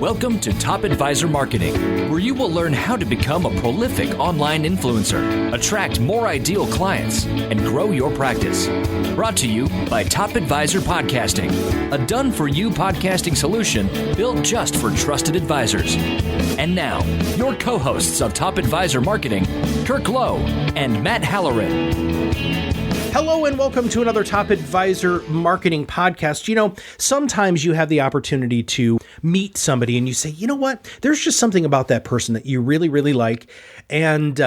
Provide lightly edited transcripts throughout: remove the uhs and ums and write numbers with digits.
Welcome to Top Advisor Marketing, where you will learn how to become a prolific online influencer, attract more ideal clients, and grow your practice. Brought to you by Top Advisor Podcasting, a done-for-you podcasting solution built just for trusted advisors. And now, your co-hosts of Top Advisor Marketing, Kirk Lowe and Matt Halloran. Hello and welcome to another Top Advisor Marketing podcast. You know, sometimes you have the opportunity to meet somebody and you say, you know what, there's just something about that person that you really, really like. And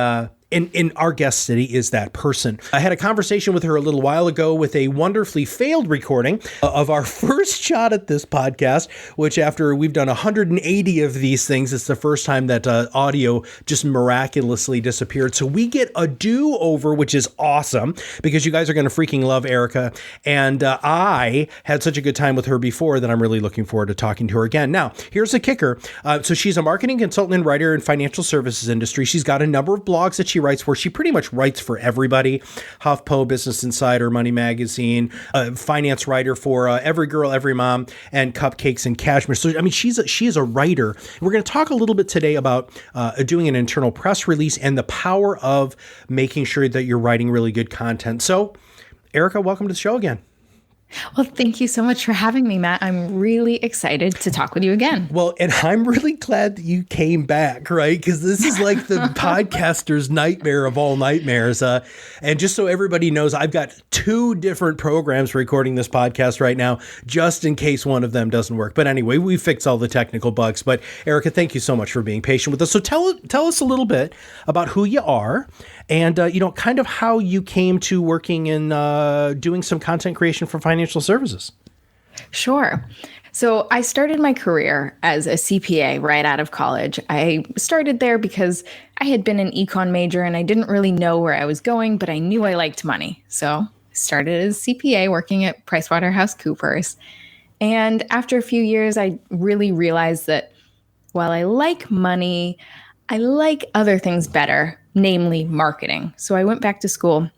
our guest today is that person. I had a conversation with her a little while ago with a wonderfully failed recording of our first shot at this podcast, which after we've done 180 of these things, it's the first time that audio just miraculously disappeared. So we get a do-over, which is awesome because you guys are going to freaking love Erica. And I had such a good time with her before that I'm really looking forward to talking to her again. Now, here's the kicker. So she's a marketing consultant and writer in financial services industry. She's got a number of blogs that she writes where she pretty much writes for everybody. HuffPo, Business Insider, Money Magazine, finance writer for Every Girl, Every Mom, and Cupcakes and Cashmere. So, I mean, she is a writer. We're going to talk a little bit today about doing an internal press release and the power of making sure that you're writing really good content. So, Erica, welcome to the show again. Well, thank you so much for having me, Matt. I'm really excited to talk with you again. Well, and I'm really glad that you came back, right? Because this is like the podcaster's nightmare of all nightmares. And just so everybody knows, I've got two different programs recording this podcast right now, just in case one of them doesn't work. But anyway, we fix all the technical bugs. But Erica, thank you so much for being patient with us. So tell us a little bit about who you are and, kind of how you came to working in doing some content creation for financial services. Sure. So I started my career as a CPA right out of college. I started there because I had been an econ major and I didn't really know where I was going, but I knew I liked money. So I started as a CPA working at PricewaterhouseCoopers. And after a few years, I really realized that while I like money, I like other things better, namely marketing. So I went back to school.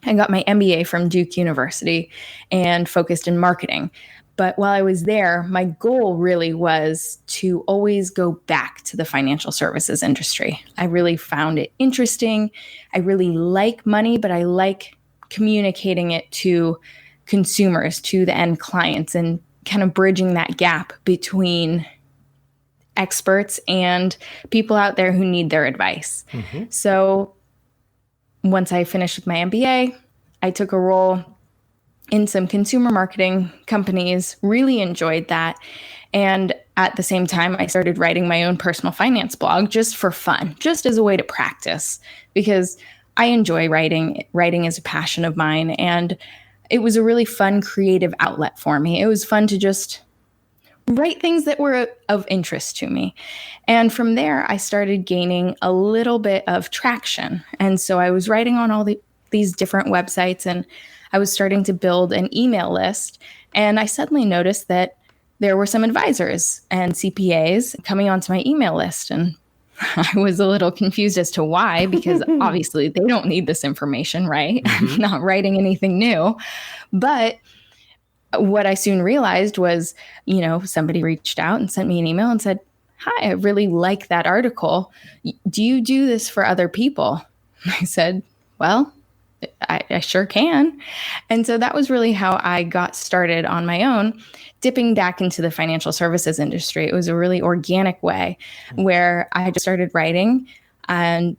I got my MBA from Duke University and focused in marketing. But while I was there, my goal really was to always go back to the financial services industry. I really found it interesting. I really like money, but I like communicating it to consumers, to the end clients, and kind of bridging that gap between experts and people out there who need their advice. Mm-hmm. So once I finished with my MBA, I took a role in some consumer marketing companies, really enjoyed that. And at the same time, I started writing my own personal finance blog just for fun, just as a way to practice, because I enjoy writing. Writing is a passion of mine. And it was a really fun, creative outlet for me. It was fun to just write things that were of interest to me. And from there, I started gaining a little bit of traction. And so I was writing on all these different websites, and I was starting to build an email list. And I suddenly noticed that there were some advisors and CPAs coming onto my email list. And I was a little confused as to why, because obviously they don't need this information, right? Mm-hmm. I'm not writing anything new. But what I soon realized was, somebody reached out and sent me an email and said, "Hi, I really like that article. Do you do this for other people?" I said, "Well, I sure can." And so that was really how I got started on my own, dipping back into the financial services industry. It was a really organic way where I just started writing, and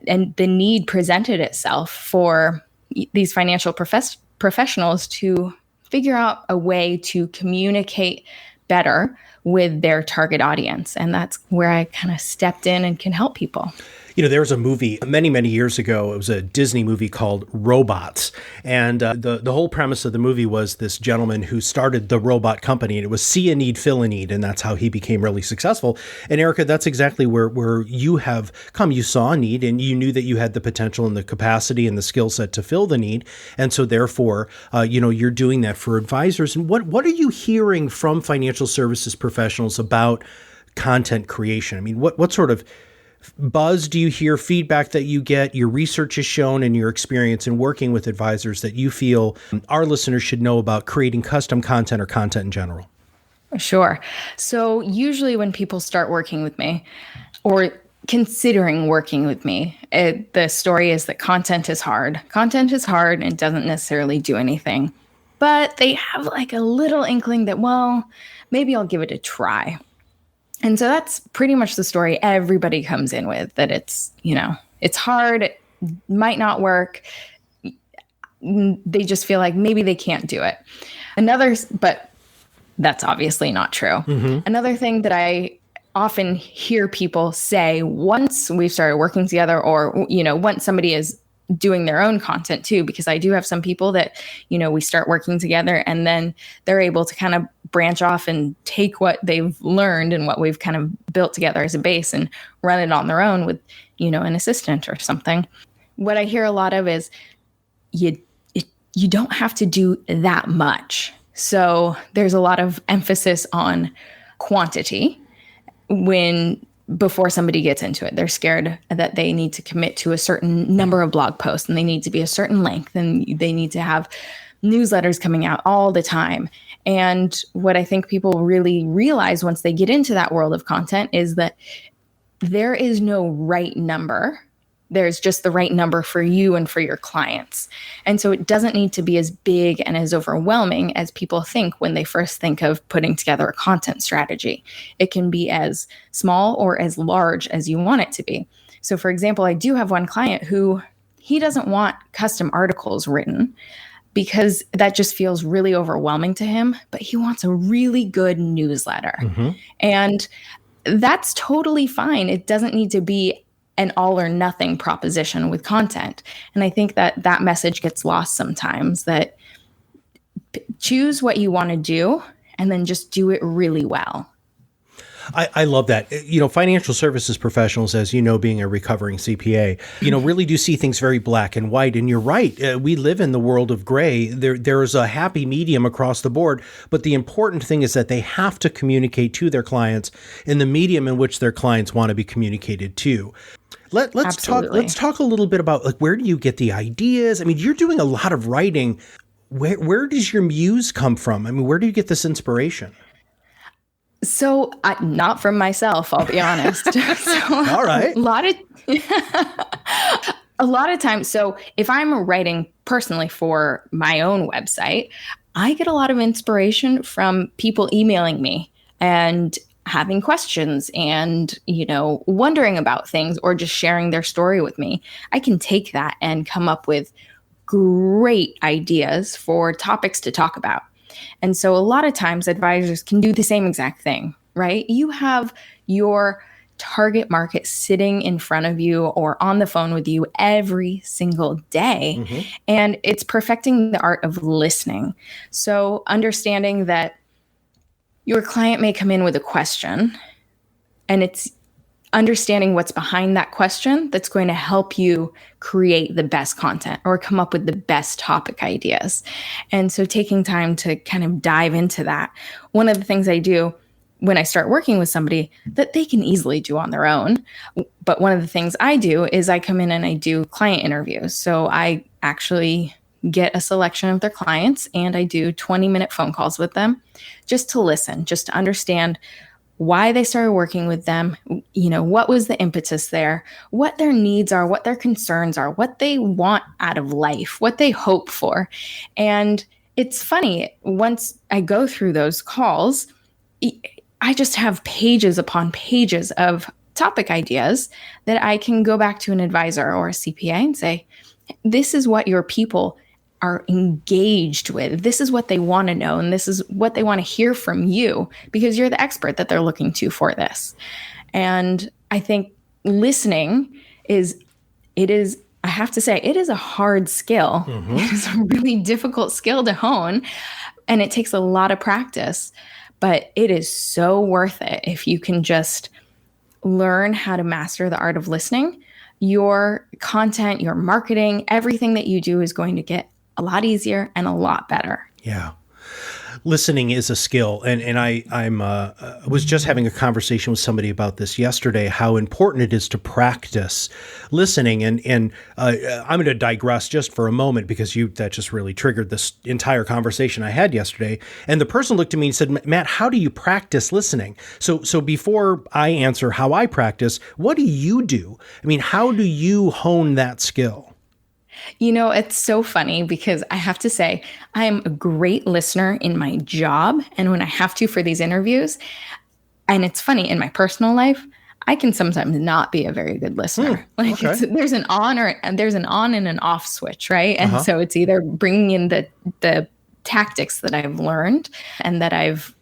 the need presented itself for these financial professionals to figure out a way to communicate better with their target audience. And that's where I kind of stepped in and can help people. There was a movie many, many years ago. It was a Disney movie called Robots. And the whole premise of the movie was this gentleman who started the robot company, and it was see a need, fill a need. And that's how he became really successful. And Erica, that's exactly where you have come. You saw a need and you knew that you had the potential and the capacity and the skill set to fill the need. And so therefore, you're doing that for advisors. And what are you hearing from financial services professionals about content creation? I mean, what sort of buzz do you hear, feedback that you get, your research has shown, and your experience in working with advisors that you feel our listeners should know about creating custom content or content in general? Sure. So usually when people start working with me or considering working with me, the story is that content is hard. Content is hard and doesn't necessarily do anything. But they have like a little inkling that, well, maybe I'll give it a try. And so that's pretty much the story everybody comes in with, that it's, it's hard, it might not work. They just feel like maybe they can't do it. But that's obviously not true. Mm-hmm. Another thing that I often hear people say once we've started working together, or, once somebody is doing their own content too, because I do have some people that, we start working together and then they're able to kind of branch off and take what they've learned and what we've kind of built together as a base and run it on their own with, an assistant or something. What I hear a lot of is you don't have to do that much. So there's a lot of emphasis on quantity before somebody gets into it. They're scared that they need to commit to a certain number of blog posts and they need to be a certain length and they need to have newsletters coming out all the time. And what I think people really realize once they get into that world of content is that there is no right number. There's just the right number for you and for your clients. And so it doesn't need to be as big and as overwhelming as people think when they first think of putting together a content strategy. It can be as small or as large as you want it to be. So for example, I do have one client who he doesn't want custom articles written because that just feels really overwhelming to him, but he wants a really good newsletter. Mm-hmm. And that's totally fine. It doesn't need to be an all or nothing proposition with content. And I think that message gets lost sometimes, that choose what you want to do and then just do it really well. I love that. Financial services professionals, as being a recovering CPA, really do see things very black and white. And you're right. We live in the world of gray. There is a happy medium across the board. But the important thing is that they have to communicate to their clients in the medium in which their clients want to be communicated to. Let's talk a little bit about where do you get the ideas? I mean, you're doing a lot of writing. Where does your muse come from? I mean, where do you get this inspiration? So not from myself, I'll be honest. All right. A lot of times. So if I'm writing personally for my own website, I get a lot of inspiration from people emailing me and having questions and, wondering about things or just sharing their story with me. I can take that and come up with great ideas for topics to talk about. And so a lot of times advisors can do the same exact thing, right? You have your target market sitting in front of you or on the phone with you every single day. Mm-hmm. And it's perfecting the art of listening. So understanding that your client may come in with a question, and it's understanding what's behind that question that's going to help you create the best content or come up with the best topic ideas. And so taking time to kind of dive into that. One of the things I do when I start working with somebody that they can easily do on their own, but one of the things I do is I come in and I do client interviews. So I actually get a selection of their clients and I do 20-minute phone calls with them just to listen, just to understand why they started working with them, what was the impetus there, what their needs are, what their concerns are, what they want out of life, what they hope for. And it's funny, once I go through those calls, I just have pages upon pages of topic ideas that I can go back to an advisor or a CPA and say, this is what your people are engaged with. This is what they want to know. And this is what they want to hear from you because you're the expert that they're looking to for this. And I think listening I have to say, it is a hard skill. Mm-hmm. It is a really difficult skill to hone and it takes a lot of practice, but it is so worth it. If you can just learn how to master the art of listening, your content, your marketing, everything that you do is going to get a lot easier and a lot better. Yeah. Listening is a skill. And I was just having a conversation with somebody about this yesterday, how important it is to practice listening. And I'm going to digress just for a moment because that just really triggered this entire conversation I had yesterday. And the person looked at me and said, Matt, how do you practice listening? So before I answer how I practice, what do you do? I mean, how do you hone that skill? It's so funny because I have to say, I am a great listener in my job. And when I have to for these interviews, and it's funny, in my personal life, I can sometimes not be a very good listener. There's an on and an off switch, right? And so it's either bringing in the tactics that I've learned and that I've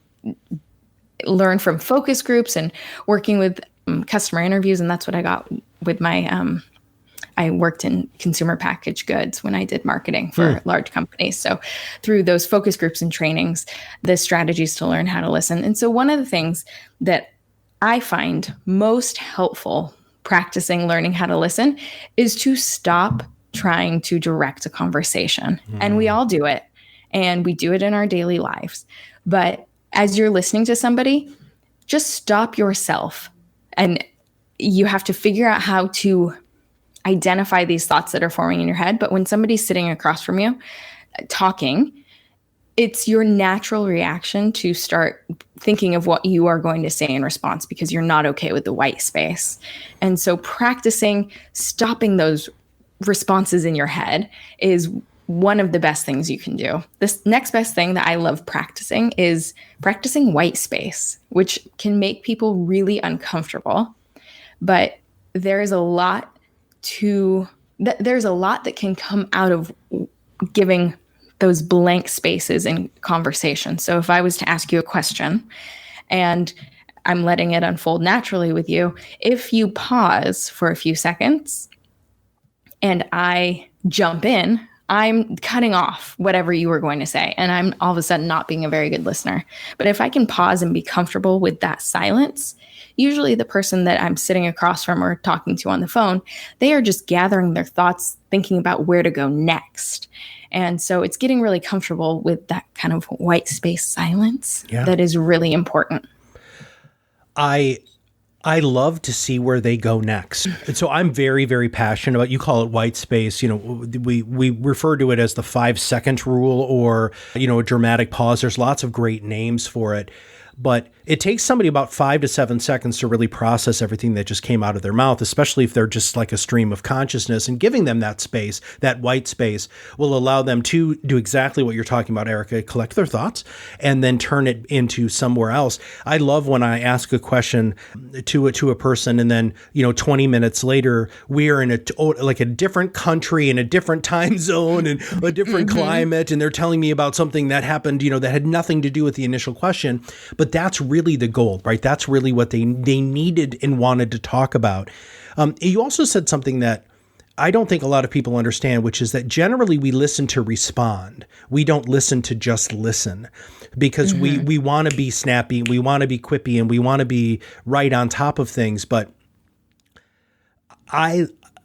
learned from focus groups and working with customer interviews. And that's what I got with my I worked in consumer packaged goods when I did marketing for large companies. So through those focus groups and trainings, the strategies to learn how to listen. And so one of the things that I find most helpful practicing learning how to listen is to stop trying to direct a conversation. And we all do it, and we do it in our daily lives. But as you're listening to somebody, just stop yourself, and you have to figure out how to identify these thoughts that are forming in your head. But when somebody's sitting across from you talking, it's your natural reaction to start thinking of what you are going to say in response because you're not okay with the white space. And so practicing stopping those responses in your head is one of the best things you can do. This next best thing that I love practicing is practicing white space, which can make people really uncomfortable. But there's a lot that can come out of giving those blank spaces in conversation. So if I was to ask you a question and I'm letting it unfold naturally with you, if you pause for a few seconds and I jump in, I'm cutting off whatever you were going to say. And I'm all of a sudden not being a very good listener. But if I can pause and be comfortable with that silence, usually the person that I'm sitting across from or talking to on the phone, they are just gathering their thoughts, thinking about where to go next. And so it's getting really comfortable with that kind of white space silence that is really important. I love to see where they go next. And so I'm very, very passionate about, you call it white space. We refer to it as the 5-second rule or, a dramatic pause. There's lots of great names for it. But it takes somebody about 5 to 7 seconds to really process everything that just came out of their mouth, especially if they're just like a stream of consciousness. And giving them that space, that white space, will allow them to do exactly what you're talking about, Erica, collect their thoughts and then turn it into somewhere else. I love when I ask a question to a person and then, 20 minutes later, we're in a different country in a different time zone and a different climate. And they're telling me about something that happened, that had nothing to do with the initial question. But that's really the goal, right? That's really what they needed and wanted to talk about. You also said something that I don't think a lot of people understand, which is that generally we listen to respond. We don't listen to just listen because we want to be snappy, we want to be quippy, and we want to be right on top of things. But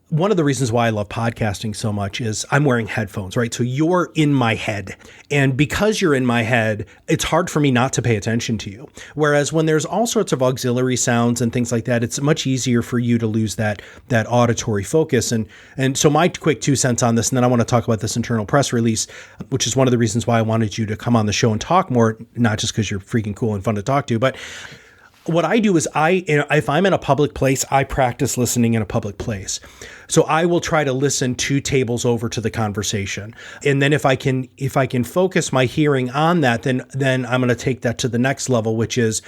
one of the reasons why I love podcasting so much is I'm wearing headphones, right? So you're in my head. And because you're in my head, it's hard for me not to pay attention to you. Whereas when there's all sorts of auxiliary sounds and things like that, it's much easier for you to lose that auditory focus. And so my quick 2 cents on this, and then I want to talk about this internal press release, which is one of the reasons why I wanted you to come on the show and talk more, not just because you're freaking cool and fun to talk to, but what I do is if I'm in a public place, I practice listening in a public place. So I will try to listen 2 tables over to the conversation. And then if I can focus my hearing on that, then I'm going to take that to the next level, which is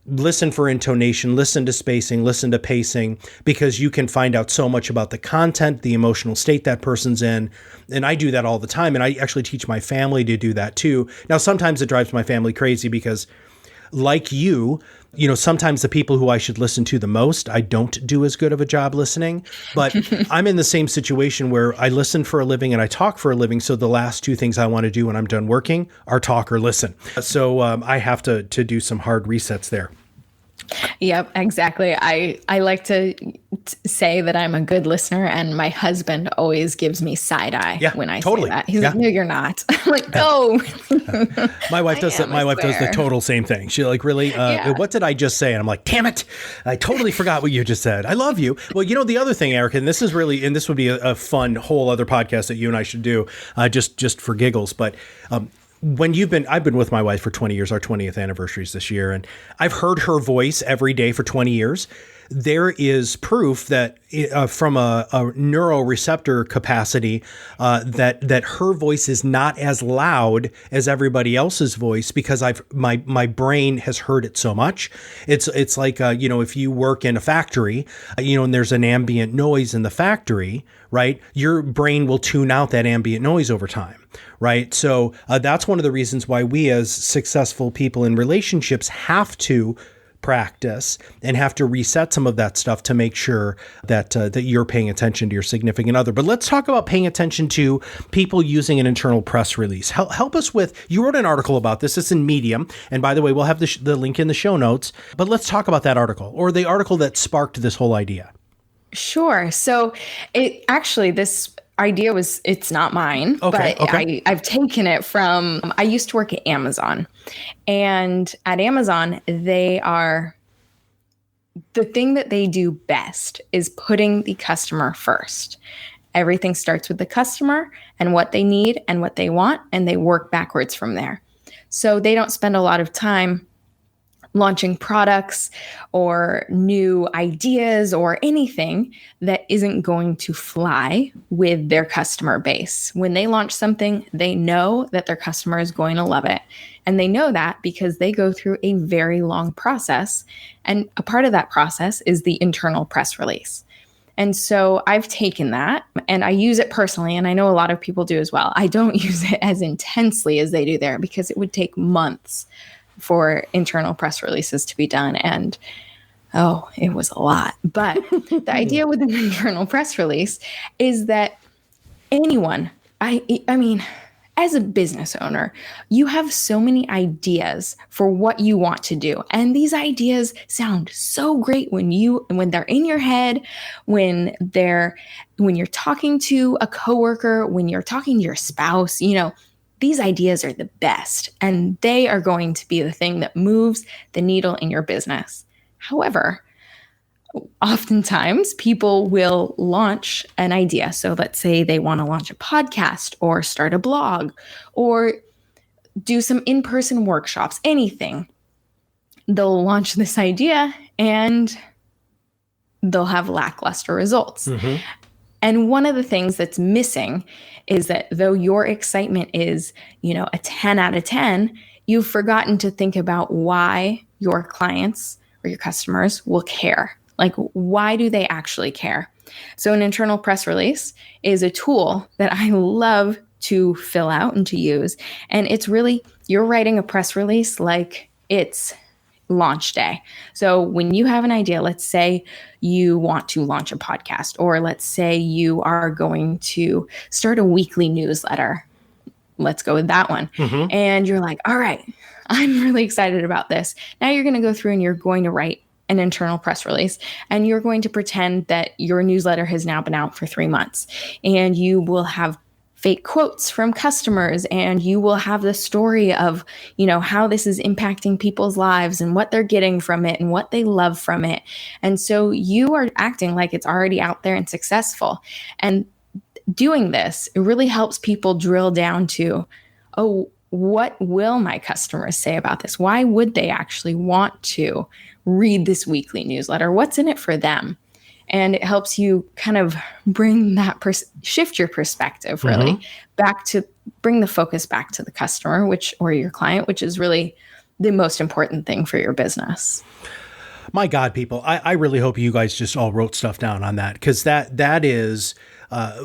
listen for intonation, listen to spacing, listen to pacing, because you can find out so much about the content, the emotional state that person's in. And I do that all the time. And I actually teach my family to do that too. Now, sometimes it drives my family crazy because like you, sometimes the people who I should listen to the most, I don't do as good of a job listening, but I'm in the same situation where I listen for a living and I talk for a living. So the last 2 things I want to do when I'm done working are talk or listen. So I have to do some hard resets there. Yep, exactly. I like to say that I'm a good listener, and my husband always gives me side eye when I say that. He's like, "No, you're not." I'm like, "No." My wife does that. My wife does the total same thing. She like, really, what did I just say? And I'm like, damn it, I totally forgot what you just said. I love you. Well, the other thing, Erica, and this would be a fun whole other podcast that you and I should do, just for giggles, but. I've been with my wife for 20 years, our 20th anniversary is this year, and I've heard her voice every day for 20 years. There is proof that from a neuroreceptor capacity that her voice is not as loud as everybody else's voice because my brain has heard it so much. It's like if you work in a factory, and there's an ambient noise in the factory, right? Your brain will tune out that ambient noise over time, right? So that's one of the reasons why we as successful people in relationships have to practice and have to reset some of that stuff to make sure that that you're paying attention to your significant other. But let's talk about paying attention to people using an internal press release. Help us with, you wrote an article about this. It's in Medium. And by the way, we'll have the link in the show notes. But let's talk about that article, or the article that sparked this whole idea. Sure. So this idea it's not mine, but I've taken it from, I used to work at Amazon, and at Amazon, the thing that they do best is putting the customer first. Everything starts with the customer and what they need and what they want, and they work backwards from there. So they don't spend a lot of time launching products or new ideas or anything that isn't going to fly with their customer base. When they launch something, they know that their customer is going to love it. And they know that because they go through a very long process. And a part of that process is the internal press release. And so I've taken that and I use it personally, and I know a lot of people do as well. I don't use it as intensely as they do there because it would take months for internal press releases to be done. And it was a lot. But the idea with an internal press release is that anyone, I mean, as a business owner, you have so many ideas for what you want to do. And these ideas sound so great when they're in your head, when you're talking to a coworker, when you're talking to your spouse, these ideas are the best, and they are going to be the thing that moves the needle in your business. However, oftentimes people will launch an idea. So let's say they want to launch a podcast or start a blog or do some in-person workshops, anything. They'll launch this idea and they'll have lackluster results. Mm-hmm. And one of the things that's missing is that though your excitement is, a 10 out of 10, you've forgotten to think about why your clients or your customers will care. Like, why do they actually care? So an internal press release is a tool that I love to fill out and to use. And it's really, you're writing a press release like it's launch day. So when you have an idea, let's say you want to launch a podcast, or let's say you are going to start a weekly newsletter. Let's go with that one. Mm-hmm. And you're like, all right, I'm really excited about this. Now you're going to go through and you're going to write an internal press release, and you're going to pretend that your newsletter has now been out for 3 months, and you will have fake quotes from customers, and you will have the story of, how this is impacting people's lives and what they're getting from it and what they love from it. And so you are acting like it's already out there and successful. And doing this, it really helps people drill down to, what will my customers say about this? Why would they actually want to read this weekly newsletter? What's in it for them? And it helps you kind of bring that, shift your perspective really back to, bring the focus back to the customer, or your client, which is really the most important thing for your business. My God, people, I really hope you guys just all wrote stuff down on that, because that is,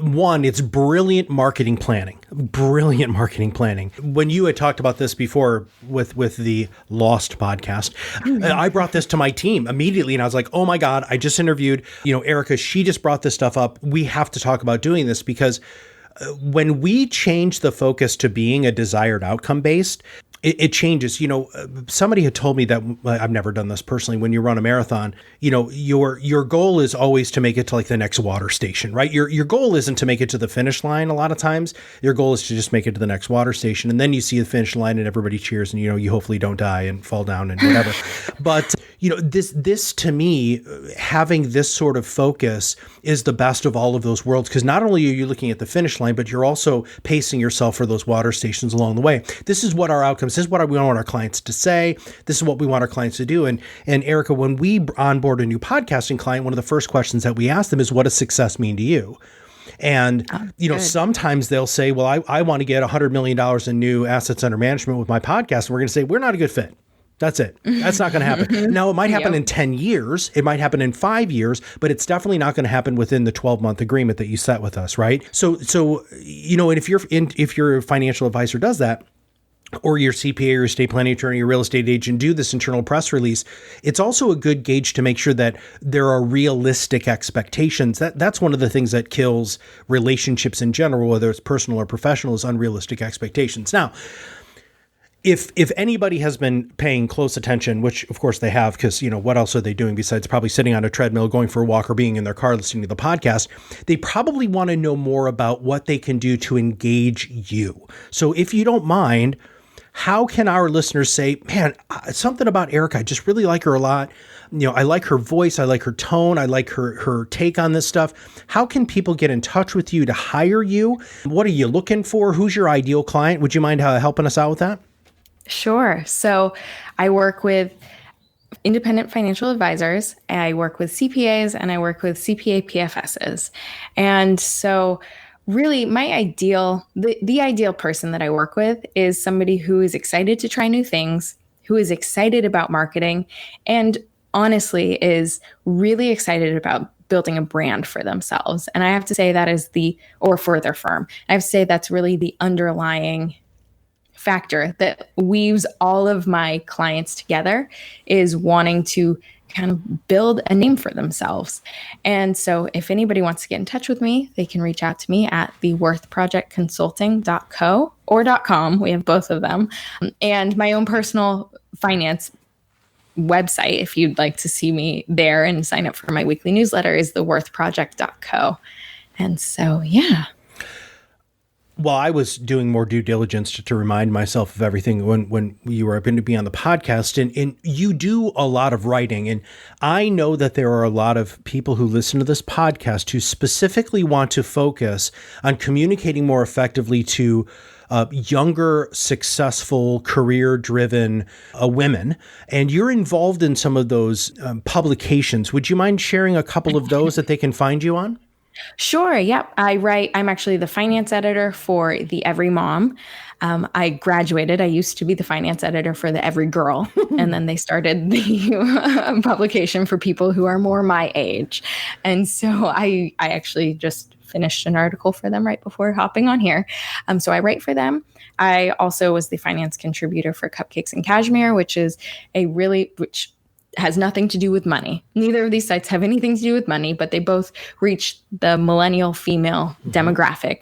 one, it's brilliant marketing planning. Brilliant marketing planning. When you had talked about this before with the Lost podcast, I brought this to my team immediately, and I was like, oh my God, I just interviewed, Erica. She just brought this stuff up. We have to talk about doing this, because when we change the focus to being a desired outcome based, it changes. Somebody had told me that, I've never done this personally, when you run a marathon, your goal is always to make it to like the next water station, right? Your goal isn't to make it to the finish line. A lot of times your goal is to just make it to the next water station. And then you see the finish line and everybody cheers and, you hopefully don't die and fall down and whatever. But, this to me, having this sort of focus is the best of all of those worlds. Because not only are you looking at the finish line, but you're also pacing yourself for those water stations along the way. This is what our outcomes, this is what we want our clients to say. This is what we want our clients to do. And Erica, when we onboard a new podcasting client, one of the first questions that we ask them is, what does success mean to you? And, sometimes they'll say, well, I want to get $100 million in new assets under management with my podcast. And we're going to say, we're not a good fit. That's it. That's not going to happen. Now, it might happen in 10 years. It might happen in 5 years, but it's definitely not going to happen within the 12-month agreement that you set with us, right? So and if your financial advisor does that, or your CPA or your estate planning attorney or real estate agent do this internal press release, it's also a good gauge to make sure that there are realistic expectations. That's one of the things that kills relationships in general, whether it's personal or professional, is unrealistic expectations. Now, if anybody has been paying close attention, which of course they have, because what else are they doing besides probably sitting on a treadmill, going for a walk, or being in their car listening to the podcast, they probably want to know more about what they can do to engage you. So if you don't mind, how can our listeners say, man, something about Erica, I just really like her a lot. I like her voice. I like her tone. I like her take on this stuff. How can people get in touch with you to hire you? What are you looking for? Who's your ideal client? Would you mind helping us out with that? Sure. So I work with independent financial advisors. I work with CPAs and I work with CPA PFSs. And so really the ideal person that I work with is somebody who is excited to try new things, who is excited about marketing, and honestly is really excited about building a brand for themselves. And I have to say or for their firm. I have to say that's really the underlying factor that weaves all of my clients together, is wanting to kind of build a name for themselves. And so if anybody wants to get in touch with me, they can reach out to me at theworthprojectconsulting.co or .com. We have both of them. And my own personal finance website, if you'd like to see me there and sign up for my weekly newsletter, is theworthproject.co. And so, yeah. Well, I was doing more due diligence to remind myself of everything when you were going to be on the podcast, and you do a lot of writing. And I know that there are a lot of people who listen to this podcast who specifically want to focus on communicating more effectively to younger, successful, career-driven women. And you're involved in some of those publications. Would you mind sharing a couple of those that they can find you on? Sure. Yep. I'm actually the finance editor for the Every Mom. I graduated. I used to be the finance editor for the Every Girl. And then they started the publication for people who are more my age. And so I actually just finished an article for them right before hopping on here. So I write for them. I also was the finance contributor for Cupcakes and Cashmere, which has nothing to do with money. Neither of these sites have anything to do with money, but they both reach the millennial female demographic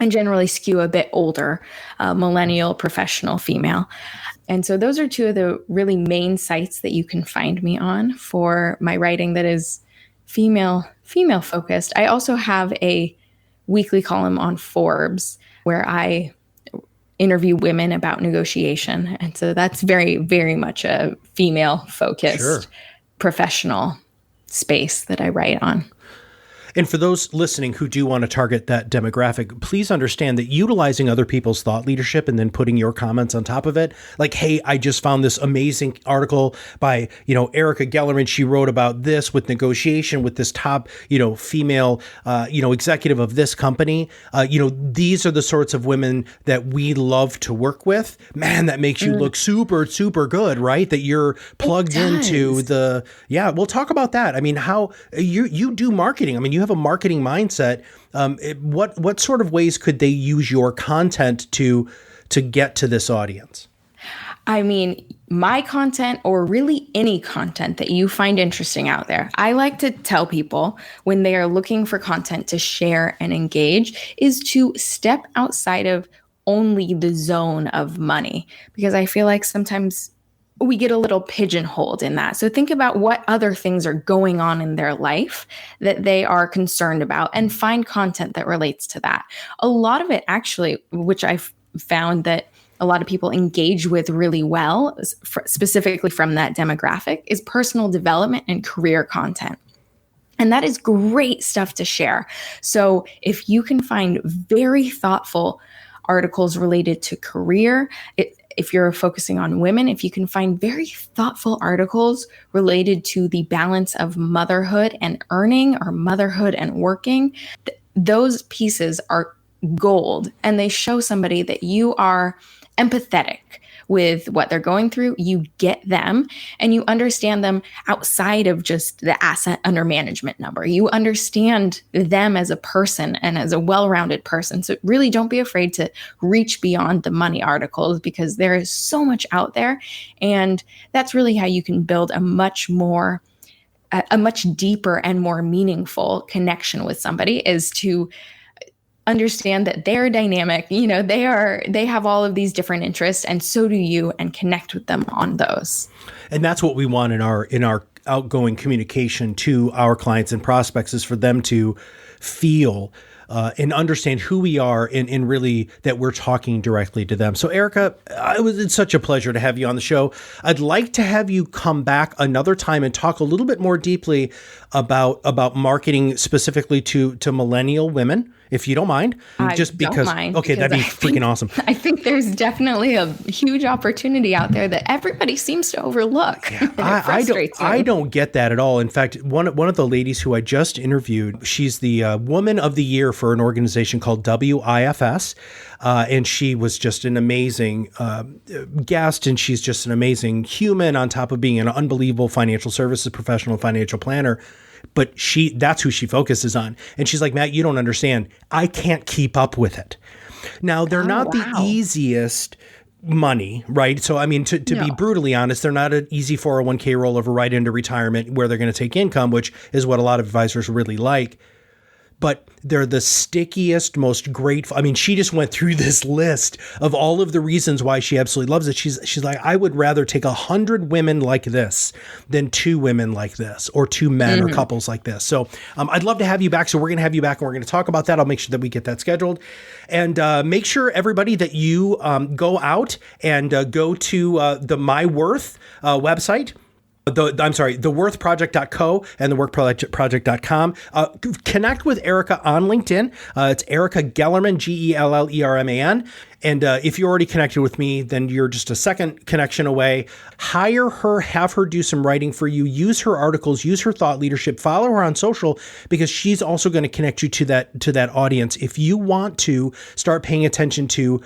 and generally skew a bit older, millennial professional female. And so those are two of the really main sites that you can find me on for my writing that is female focused. I also have a weekly column on Forbes where I interview women about negotiation. And so that's very, very much a female focused professional space that I write on. And for those listening who do want to target that demographic, please understand that utilizing other people's thought leadership and then putting your comments on top of it, like, hey, I just found this amazing article by, Erica Gellerman. She wrote about this with negotiation with this top, female, executive of this company. These are the sorts of women that we love to work with. Man, that makes you look super, super good, right? That you're plugged into we'll talk about that. I mean, how you do marketing. I mean, you have a marketing mindset. What sort of ways could they use your content to get to this audience? I mean, my content, or really any content that you find interesting out there, I like to tell people when they are looking for content to share and engage is to step outside of only the zone of money, because I feel like sometimes we get a little pigeonholed in that. So think about what other things are going on in their life that they are concerned about and find content that relates to that. A lot of it actually, which I've found that a lot of people engage with really well, specifically from that demographic, is personal development and career content. And that is great stuff to share. So if you can find very thoughtful articles related to career, if you're focusing on women, if you can find very thoughtful articles related to the balance of motherhood and earning or motherhood and working, those pieces are gold. And they show somebody that you are empathetic with what they're going through. You get them and you understand them outside of just the asset under management number. You understand them as a person and as a well-rounded person. So really don't be afraid to reach beyond the money articles, because there is so much out there. And that's really how you can build a much deeper and more meaningful connection with somebody, is to understand that they're dynamic, they have all of these different interests, and so do you, and connect with them on those. And that's what we want in our outgoing communication to our clients and prospects, is for them to feel and understand who we are, and really that we're talking directly to them. So Erica, it's such a pleasure to have you on the show. I'd like to have you come back another time and talk a little bit more deeply about marketing specifically to millennial women, if you don't mind. Don't mind. Okay, that'd be freaking awesome. I think there's definitely a huge opportunity out there that everybody seems to overlook. Yeah, I don't get that at all. In fact, one of the ladies who I just interviewed, she's the Woman of the Year for an organization called WIFS. And she was just an amazing guest, and she's just an amazing human on top of being an unbelievable financial services professional, financial planner. But that's who she focuses on. And she's like, Matt, you don't understand. I can't keep up with it. Now, they're not the easiest money, right? So, I mean, to be brutally honest, they're not an easy 401k rollover right into retirement where they're going to take income, which is what a lot of advisors really like. But they're the stickiest, most grateful. I mean, she just went through this list of all of the reasons why she absolutely loves it. She's like, I would rather take 100 women like this than 2 women like this, or 2 men or couples like this. So I'd love to have you back. So we're going to have you back and we're going to talk about that. I'll make sure that we get that scheduled. And make sure, everybody, that you go out and go to the My Worth website. theworthproject.co and theworthproject.com. Connect with Erica on LinkedIn. It's Erica Gellerman, Gellerman. And if you're already connected with me, then you're just a second connection away. Hire her, have her do some writing for you. Use her articles, use her thought leadership. Follow her on social, because she's also going to connect you to that audience. If you want to start paying attention to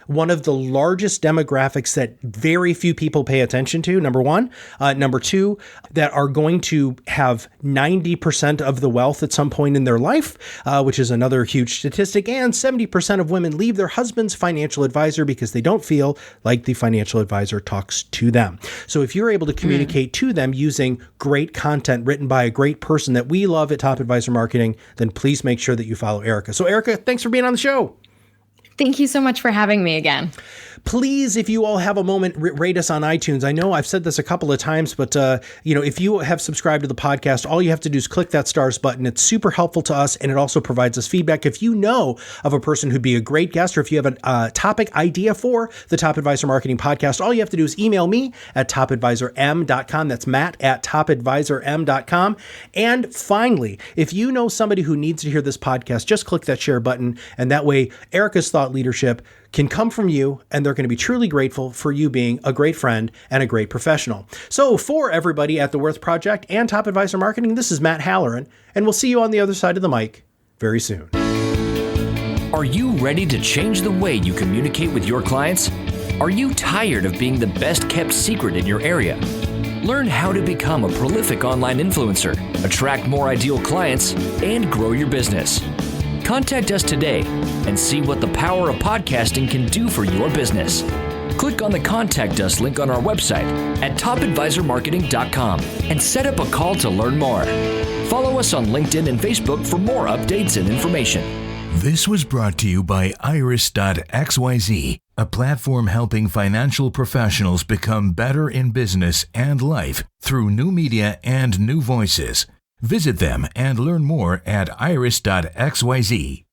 one of the largest demographics that very few people pay attention to, number one. Number two, that are going to have 90% of the wealth at some point in their life, which is another huge statistic. And 70% of women leave their husband's financial advisor because they don't feel like the financial advisor talks to them. So if you're able to communicate to them using great content written by a great person that we love at Top Advisor Marketing, then please make sure that you follow Erica. So Erica, thanks for being on the show. Thank you so much for having me again. Please, if you all have a moment, rate us on iTunes. I know I've said this a couple of times, but if you have subscribed to the podcast, all you have to do is click that stars button. It's super helpful to us, and it also provides us feedback. If you know of a person who'd be a great guest, or if you have a topic idea for the Top Advisor Marketing Podcast, all you have to do is email me at topadvisorm.com. That's Matt at topadvisorm.com. And finally, if you know somebody who needs to hear this podcast, just click that share button, and that way Erica's thought leadership can come from you, and they're going to be truly grateful for you being a great friend and a great professional. So for everybody at The Worth Project and Top Advisor Marketing, this is Matt Halloran, and we'll see you on the other side of the mic very soon. Are you ready to change the way you communicate with your clients? Are you tired of being the best kept secret in your area? Learn how to become a prolific online influencer, attract more ideal clients, and grow your business. Contact us today and see what the power of podcasting can do for your business. Click on the Contact Us link on our website at topadvisormarketing.com and set up a call to learn more. Follow us on LinkedIn and Facebook for more updates and information. This was brought to you by Iris.xyz, a platform helping financial professionals become better in business and life through new media and new voices. Visit them and learn more at Iris.xyz.